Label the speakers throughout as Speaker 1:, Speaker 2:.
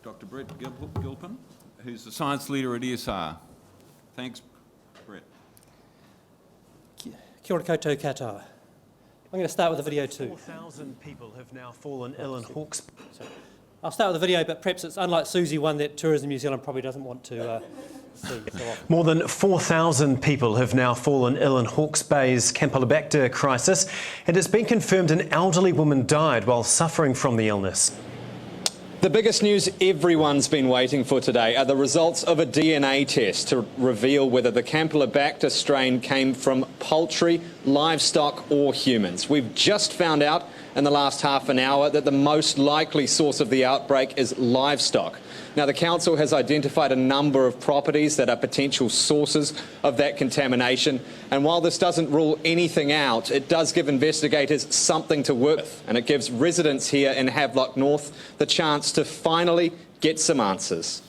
Speaker 1: Dr. Brent Gilpin, who's the science leader at ESR. Thanks, Brett.
Speaker 2: Kia ora koutou katoa. I'm going to start with a video too.
Speaker 3: 4,000 people have now fallen ill in Hawke's.
Speaker 2: I'll start with a video, but perhaps it's unlike Susie, one that Tourism New Zealand probably doesn't want to see so often.
Speaker 3: More than 4,000 people have now fallen ill in Hawke's Bay's Campylobacter crisis, and it's been confirmed an elderly woman died while suffering from the illness.
Speaker 4: The biggest news everyone's been waiting for today are the results of a DNA test to reveal whether the Campylobacter strain came from poultry, livestock or humans. We've just found out in the last half an hour that the most likely source of the outbreak is livestock. Now, the Council has identified a number of properties that are potential sources of that contamination, and while this doesn't rule anything out, it does give investigators something to work with, and it gives residents here in Havelock North the chance to finally get some answers.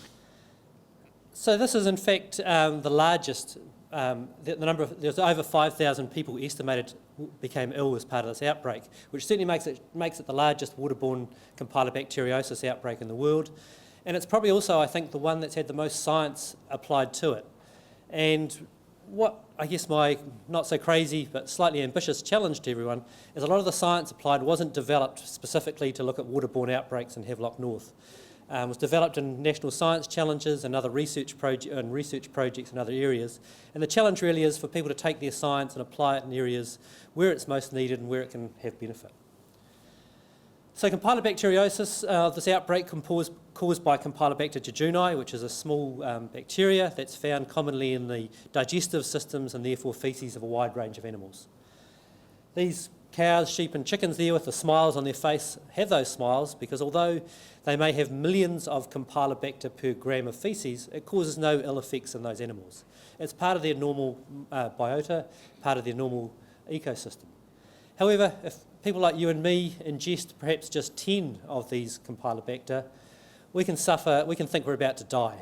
Speaker 2: So this is in fact the largest, there's over 5,000 people estimated became ill as part of this outbreak, which certainly makes it the largest waterborne Campylobacteriosis outbreak in the world. And it's probably also, I think, the one that's had the most science applied to it. And what I guess my not so crazy but slightly ambitious challenge to everyone is a lot of the science applied wasn't developed specifically to look at waterborne outbreaks in Havelock North. It was developed in national science challenges and other research projects in other areas. And the challenge really is for people to take their science and apply it in areas where it's most needed and where it can have benefit. So Campylobacteriosis, this outbreak caused by Campylobacter jejuni, which is a small bacteria that's found commonly in the digestive systems and therefore faeces of a wide range of animals. These cows, sheep and chickens there with the smiles on their face have those smiles because although they may have millions of Campylobacter per gram of faeces, it causes no ill effects in those animals. It's part of their normal biota, part of their normal ecosystem. However, if people like you and me ingest perhaps just 10 of these Campylobacter, we can think we're about to die.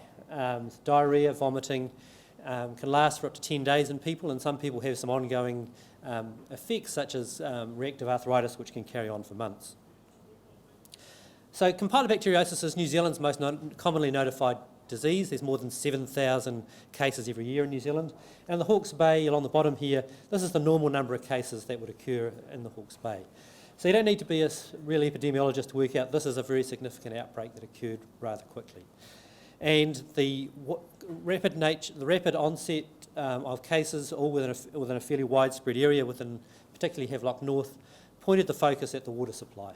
Speaker 2: Diarrhoea, vomiting can last for up to 10 days in people, and some people have some ongoing effects such as reactive arthritis, which can carry on for months. So Campylobacteriosis is New Zealand's most commonly notified disease. There's more than 7,000 cases every year in New Zealand. And the Hawke's Bay, along the bottom here, this is the normal number of cases that would occur in the Hawke's Bay. So you don't need to be a real epidemiologist to work out this is a very significant outbreak that occurred rather quickly. And the rapid onset of cases, all within a fairly widespread area, within particularly Havelock North, pointed the focus at the water supply.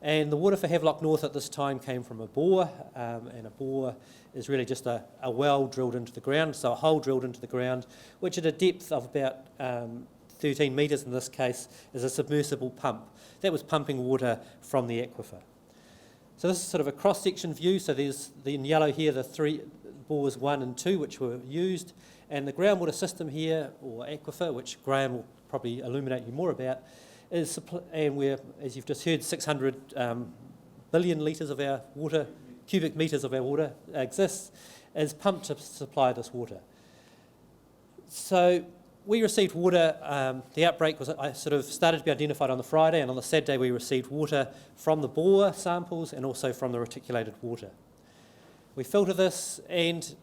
Speaker 2: And the water for Havelock North at this time came from a bore, and a bore is really just a well drilled into the ground, so a hole drilled into the ground, which at a depth of about 13 metres in this case is a submersible pump. That was pumping water from the aquifer. So this is sort of a cross-section view, so there's in yellow here the three bores 1 and 2 which were used, and the groundwater system here, or aquifer, which Graham will probably illuminate you more about, is, and we're, as you've just heard, 600 billion litres of our water, cubic metres of our water exists, is pumped to supply this water. So we received water, the outbreak was sort of started to be identified on the Friday, and on the Saturday we received water from the bore samples and also from the reticulated water. We filter this, and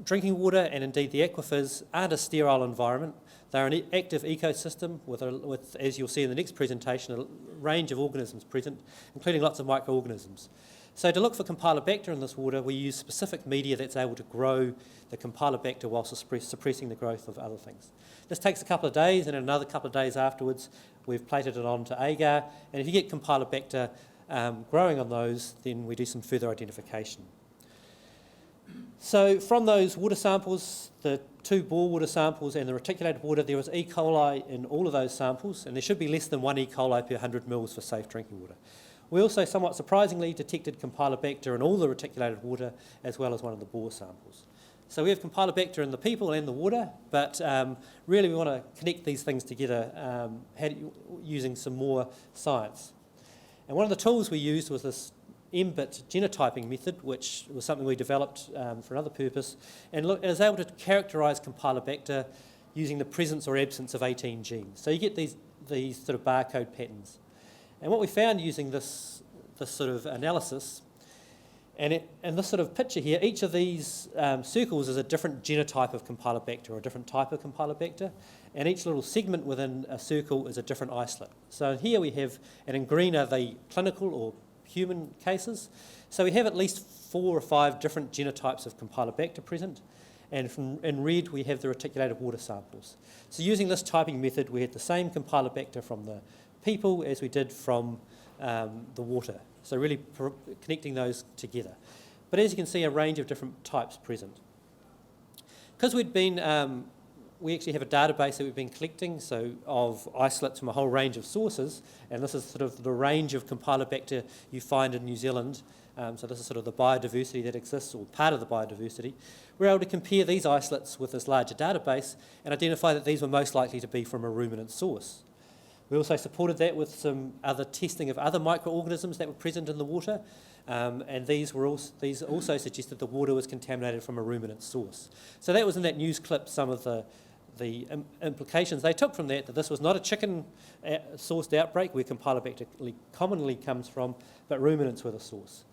Speaker 2: drinking water and indeed the aquifers aren't a sterile environment. They're an active ecosystem with, as you'll see in the next presentation, a range of organisms present, including lots of microorganisms. So to look for Campylobacter in this water, we use specific media that's able to grow the Campylobacter while suppressing the growth of other things. This takes a couple of days, and in another couple of days afterwards, we've plated it onto agar, and if you get Campylobacter growing on those, then we do some further identification. So from those water samples, the 2 bore water samples and the reticulated water, there was E. coli in all of those samples, and there should be less than 1 E. coli per 100 mils for safe drinking water. We also, somewhat surprisingly, detected Campylobacter in all the reticulated water as well as one of the bore samples. So we have Campylobacter in the people and the water, but really we want to connect these things together using some more science. And one of the tools we used was this MBIT genotyping method, which was something we developed for another purpose, and is able to characterise Campylobacter using the presence or absence of 18 genes. So you get these sort of barcode patterns. And what we found using this sort of analysis And this sort of picture here, each of these circles is a different genotype of Campylobacter or a different type of Campylobacter, and each little segment within a circle is a different isolate. So here we have, and in green are the clinical or human cases. So we have at least 4 or 5 different genotypes of Campylobacter present, and in red we have the reticulated water samples. So using this typing method, we had the same Campylobacter from the people as we did from the water. So really connecting those together. But as you can see, a range of different types present. Because we'd been, we actually have a database that we've been collecting, so of isolates from a whole range of sources, and this is sort of the range of Campylobacter you find in New Zealand. So this is sort of the biodiversity that exists, or part of the biodiversity. We're able to compare these isolates with this larger database and identify that these were most likely to be from a ruminant source. We also supported that with some other testing of other microorganisms that were present in the water, and these also suggested the water was contaminated from a ruminant source. So that was in that news clip, some of the implications they took from that this was not a chicken-sourced outbreak where Campylobacter commonly comes from, but ruminants were the source.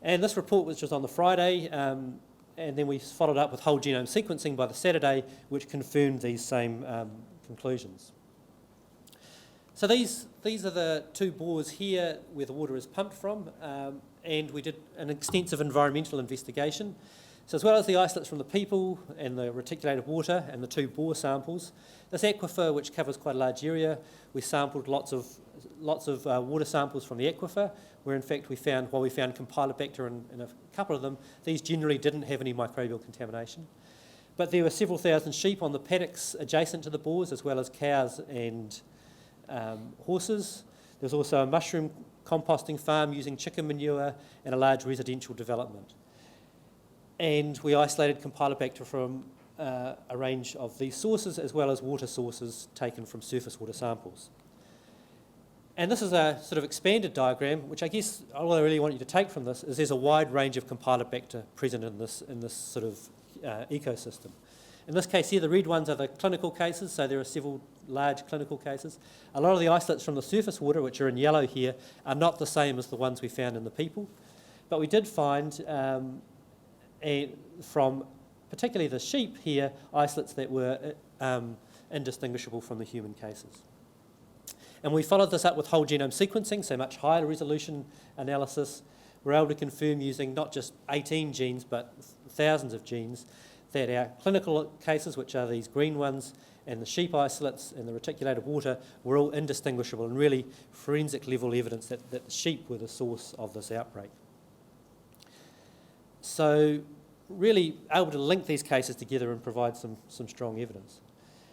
Speaker 2: And this report was just on the Friday, and then we followed up with whole genome sequencing by the Saturday, which confirmed these same conclusions. So these are the 2 bores here where the water is pumped from, and we did an extensive environmental investigation. So as well as the isolates from the people and the reticulated water and the 2 bore samples, this aquifer, which covers quite a large area, we sampled lots of water samples from the aquifer, where in fact we found Campylobacter in a couple of them, these generally didn't have any microbial contamination. But there were several thousand sheep on the paddocks adjacent to the bores, as well as cows and horses. There's also a mushroom composting farm using chicken manure and a large residential development. And we isolated Campylobacter from a range of these sources, as well as water sources taken from surface water samples. And this is a sort of expanded diagram, which I guess all I really want you to take from this is there's a wide range of Campylobacter present in this sort of ecosystem. In this case here, the red ones are the clinical cases, so there are several large clinical cases. A lot of the isolates from the surface water, which are in yellow here, are not the same as the ones we found in the people. But we did find, from particularly the sheep here, isolates that were indistinguishable from the human cases. And we followed this up with whole genome sequencing, so much higher resolution analysis. We're able to confirm using not just 18 genes, but thousands of genes, that our clinical cases, which are these green ones, and the sheep isolates and the reticulated water were all indistinguishable, and really forensic level evidence that the sheep were the source of this outbreak. So really able to link these cases together and provide some strong evidence.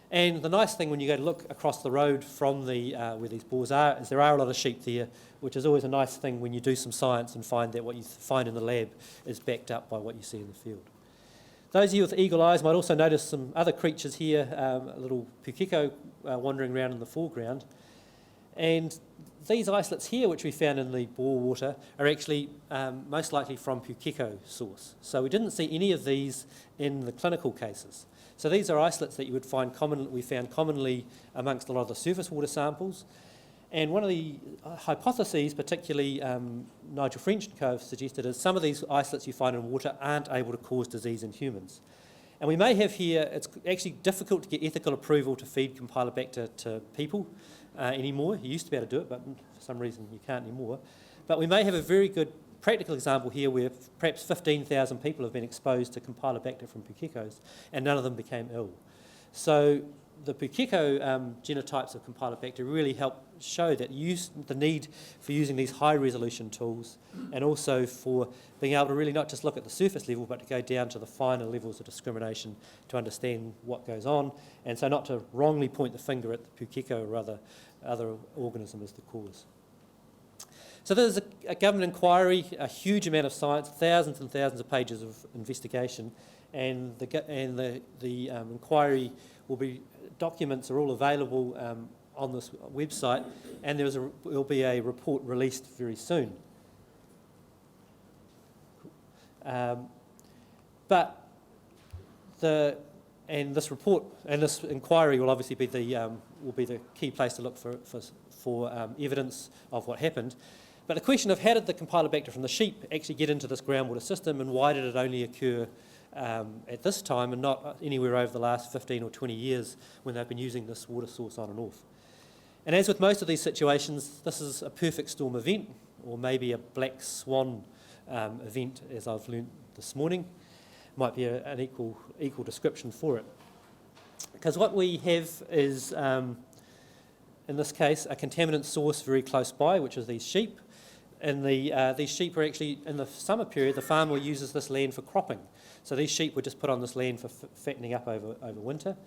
Speaker 2: And the nice thing when you go to look across the road from where these bores are is there are a lot of sheep there, which is always a nice thing when you do some science and find that what you find in the lab is backed up by what you see in the field. Those of you with eagle eyes might also notice some other creatures here, a little pukeko wandering around in the foreground. And these isolates here, which we found in the bore water, are actually most likely from pukeko source. So we didn't see any of these in the clinical cases. So these are isolates that you would find we found commonly amongst a lot of the surface water samples. And one of the hypotheses, particularly Nigel French and co. have suggested, is some of these isolates you find in water aren't able to cause disease in humans. And we may have here, it's actually difficult to get ethical approval to feed Campylobacter to people anymore. You used to be able to do it, but for some reason you can't anymore. But we may have a very good practical example here where perhaps 15,000 people have been exposed to Campylobacter from pukekos and none of them became ill. So the pukeko genotypes of Campylobacter really help show that the need for using these high resolution tools and also for being able to really not just look at the surface level but to go down to the finer levels of discrimination to understand what goes on, and so not to wrongly point the finger at the pukeko or other organism as the cause. So there's a government inquiry, a huge amount of science, thousands and thousands of pages of investigation, and the inquiry documents are all available on this website, and there will be a report released very soon. This report and this inquiry will obviously be the key place to look for evidence of what happened. But the question of how did the Campylobacter from the sheep actually get into this groundwater system, and why did it only occur at this time and not anywhere over the last 15 or 20 years when they've been using this water source on and off? And as with most of these situations, this is a perfect storm event, or maybe a black swan event, as I've learned this morning. Might be an equal description for it. Because what we have is, in this case, a contaminant source very close by, which is these sheep. And these sheep are actually, in the summer period, the farmer uses this land for cropping. So these sheep were just put on this land for fattening up over winter.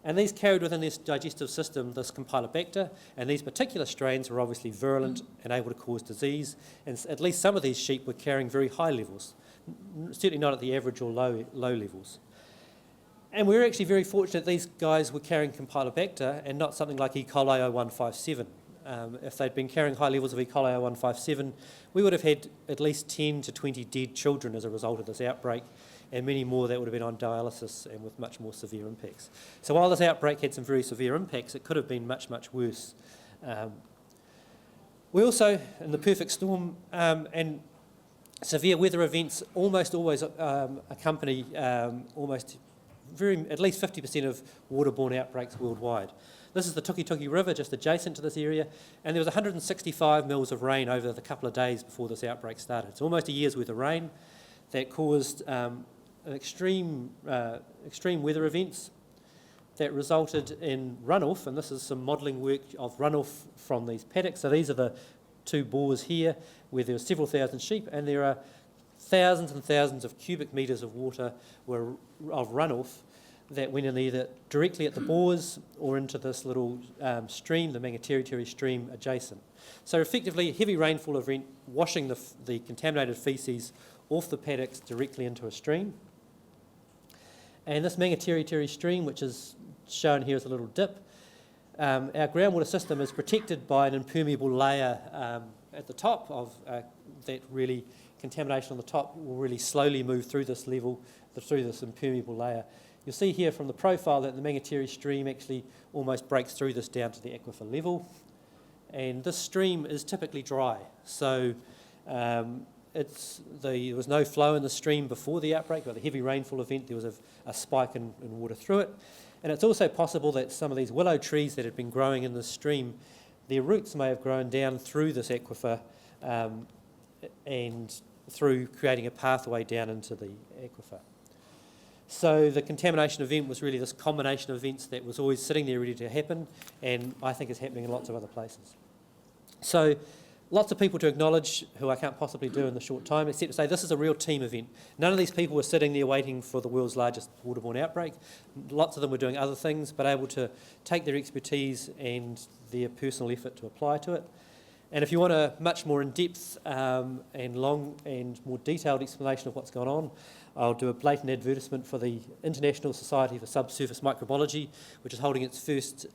Speaker 2: And these carried within this digestive system this Campylobacter, and these particular strains were obviously virulent and able to cause disease. And at least some of these sheep were carrying very high levels, certainly not at the average or low levels. And we were actually very fortunate these guys were carrying Campylobacter and not something like E. coli 0157. If they'd been carrying high levels of E. coli 0157, we would have had at least 10 to 20 dead children as a result of this outbreak, and many more that would have been on dialysis and with much more severe impacts. So while this outbreak had some very severe impacts, it could have been much, much worse. We also, in the perfect storm, and severe weather events almost always accompany at least 50% of waterborne outbreaks worldwide. This is the Tukituki River, just adjacent to this area, and there was 165 mils of rain over the couple of days before this outbreak started. It's almost a year's worth of rain that caused extreme weather events that resulted in runoff, and this is some modelling work of runoff from these paddocks. So these are the two bores here where there are several thousand sheep, and there are thousands and thousands of cubic metres of water of runoff that went in either directly at the bores or into this little stream, the Mangateriteri stream adjacent. So effectively a heavy rainfall event washing the contaminated faeces off the paddocks directly into a stream. And this Mangateriteri stream, which is shown here as a little dip, our groundwater system is protected by an impermeable layer at the top of that really contamination on the top will really slowly move through this level, through this impermeable layer. You'll see here from the profile that the Mangateri stream actually almost breaks through this down to the aquifer level. And this stream is typically dry, so there was no flow in the stream before the outbreak, but the heavy rainfall event, there was a spike in water through it. And it's also possible that some of these willow trees that had been growing in this stream, their roots may have grown down through this aquifer and through creating a pathway down into the aquifer. So the contamination event was really this combination of events that was always sitting there ready to happen, and I think is happening in lots of other places. So lots of people to acknowledge who I can't possibly do in the short time, except to say this is a real team event. None of these people were sitting there waiting for the world's largest waterborne outbreak. Lots of them were doing other things, but able to take their expertise and their personal effort to apply to it. And if you want a much more in-depth and long and more detailed explanation of what's gone on, I'll do a blatant advertisement for the International Society for Subsurface Microbiology, which is holding its first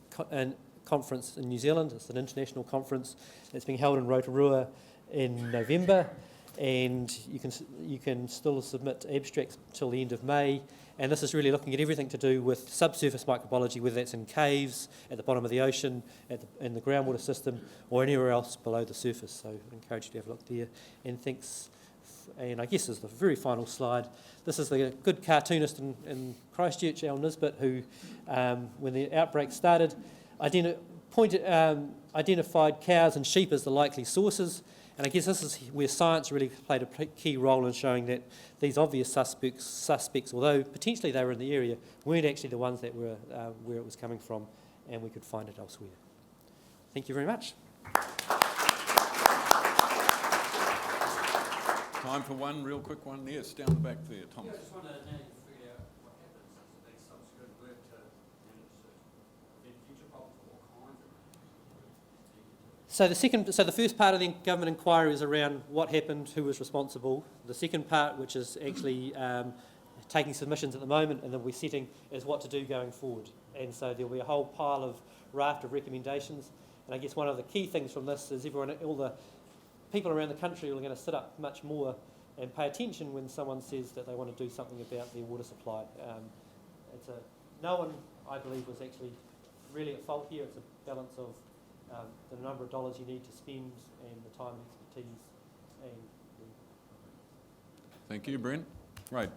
Speaker 2: conference in New Zealand. It's an international conference that's being held in Rotorua in November, and you can still submit abstracts till the end of May. And this is really looking at everything to do with subsurface microbiology, whether that's in caves, at the bottom of the ocean, in the groundwater system, or anywhere else below the surface. So I encourage you to have a look there. And thanks. And I guess as the very final slide, this is the good cartoonist in Christchurch, Al Nisbet, who, when the outbreak started, identified cows and sheep as the likely sources. And I guess this is where science really played a key role in showing that these obvious suspects, although potentially they were in the area, weren't actually the ones that were where it was coming from, and we could find it elsewhere. Thank you very much.
Speaker 1: Time for one real quick one. Yes, down the back there, Thomas.
Speaker 5: I just want to figure out what happens as the next subsequent work to prevent future problems of all kinds of.
Speaker 2: So the first part of the government inquiry is around what happened, who was responsible. The second part, which is actually taking submissions at the moment and then we're setting, is what to do going forward. And so there'll be a whole pile of raft of recommendations. And I guess one of the key things from this is all the people around the country are going to sit up much more and pay attention when someone says that they want to do something about their water supply. No one, I believe, was actually really at fault here. It's a balance of the number of dollars you need to spend and the time, expertise, and
Speaker 1: Thank you, Brent. Right.